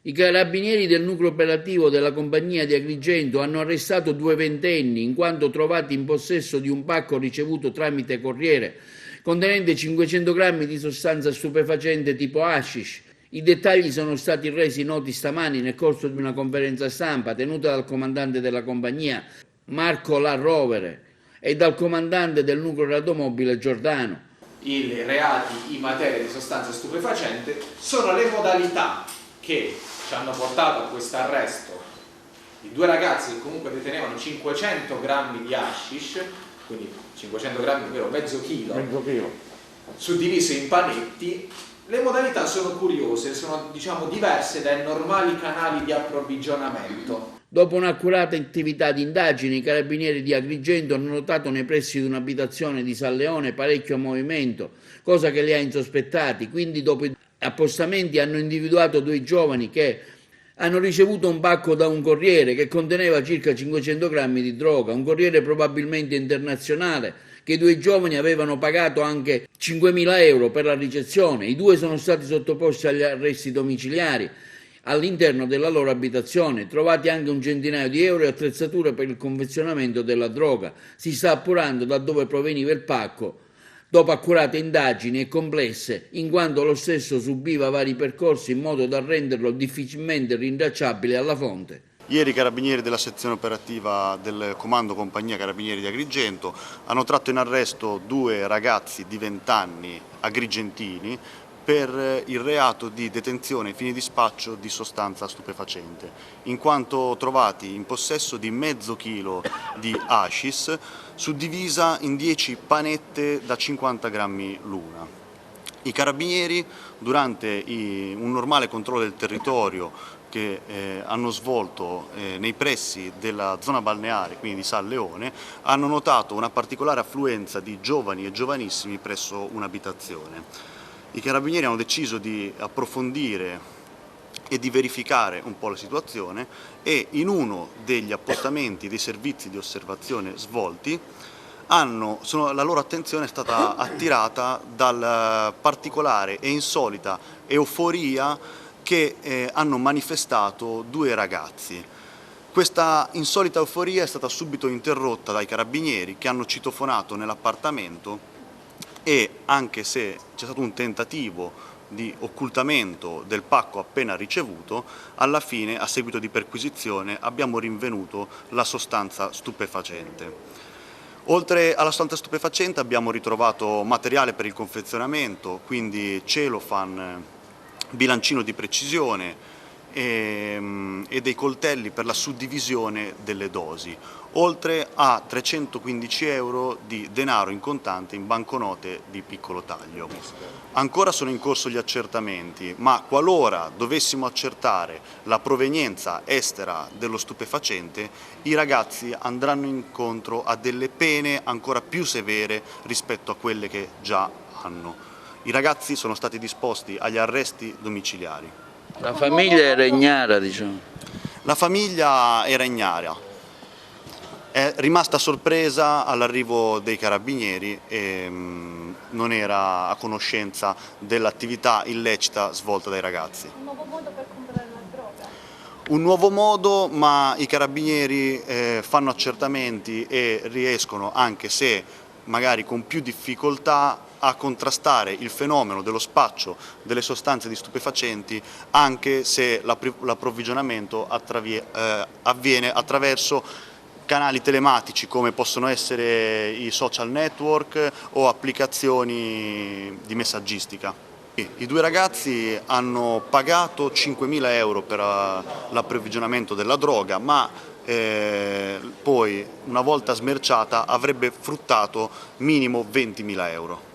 I carabinieri del nucleo operativo della compagnia di Agrigento hanno arrestato due ventenni in quanto trovati in possesso di un pacco ricevuto tramite corriere contenente 500 grammi di sostanza stupefacente tipo hashish. I dettagli sono stati resi noti stamani nel corso di una conferenza stampa tenuta dal comandante della compagnia Marco La Rovere e dal comandante del nucleo radiomobile Giordano. I reati in materia di sostanza stupefacente sono le modalità che ci hanno portato a questo arresto di due ragazzi che comunque detenevano 500 grammi di hashish, quindi 500 grammi, ovvero mezzo chilo, suddivisi in panetti. Le modalità sono curiose, sono diverse dai normali canali di approvvigionamento. Dopo un'accurata attività di indagine, i carabinieri di Agrigento hanno notato nei pressi di un'abitazione di San Leone parecchio movimento, cosa che li ha insospettati. Quindi, dopo i appostamenti, hanno individuato due giovani che hanno ricevuto un pacco da un corriere che conteneva circa 500 grammi di droga, un corriere probabilmente internazionale, che i due giovani avevano pagato anche 5.000 euro per la ricezione. I due sono stati sottoposti agli arresti domiciliari all'interno della loro abitazione, trovati anche un centinaio di euro e attrezzature per il confezionamento della droga. Si sta appurando da dove proveniva il pacco, dopo accurate indagini e complesse, in quanto lo stesso subiva vari percorsi in modo da renderlo difficilmente rintracciabile alla fonte. Ieri i carabinieri della sezione operativa del Comando Compagnia Carabinieri di Agrigento hanno tratto in arresto due ragazzi di 20 anni agrigentini per il reato di detenzione ai fini di spaccio di sostanza stupefacente, in quanto trovati in possesso di mezzo chilo di hashish suddivisa in 10 panette da 50 grammi l'una. I carabinieri, durante un normale controllo del territorio che hanno svolto nei pressi della zona balneare, quindi di San Leone, hanno notato una particolare affluenza di giovani e giovanissimi presso un'abitazione. I carabinieri hanno deciso di approfondire e di verificare un po' la situazione e in uno degli appostamenti dei servizi di osservazione svolti la loro attenzione è stata attirata dal particolare e insolita euforia che hanno manifestato due ragazzi. Questa insolita euforia è stata subito interrotta dai carabinieri che hanno citofonato nell'appartamento e, anche se c'è stato un tentativo di occultamento del pacco appena ricevuto, alla fine, a seguito di perquisizione, abbiamo rinvenuto la sostanza stupefacente. Oltre alla sostanza stupefacente abbiamo ritrovato materiale per il confezionamento, quindi cellophane, bilancino di precisione e dei coltelli per la suddivisione delle dosi, oltre a 315 euro di denaro in contante in banconote di piccolo taglio. Ancora sono in corso gli accertamenti, ma qualora dovessimo accertare la provenienza estera dello stupefacente, i ragazzi andranno incontro a delle pene ancora più severe rispetto a quelle che già hanno. I ragazzi sono stati disposti agli arresti domiciliari. La famiglia era ignara, diciamo. La famiglia era ignara, è rimasta sorpresa all'arrivo dei carabinieri e non era a conoscenza dell'attività illecita svolta dai ragazzi. Un nuovo modo per comprare la droga? Un nuovo modo, ma i carabinieri fanno accertamenti e riescono, anche se magari con più difficoltà, a contrastare il fenomeno dello spaccio delle sostanze di stupefacenti, anche se l'approvvigionamento avviene attraverso canali telematici come possono essere i social network o applicazioni di messaggistica. I due ragazzi hanno pagato 5.000 euro per l'approvvigionamento della droga, ma poi, una volta smerciata, avrebbe fruttato minimo 20.000 euro.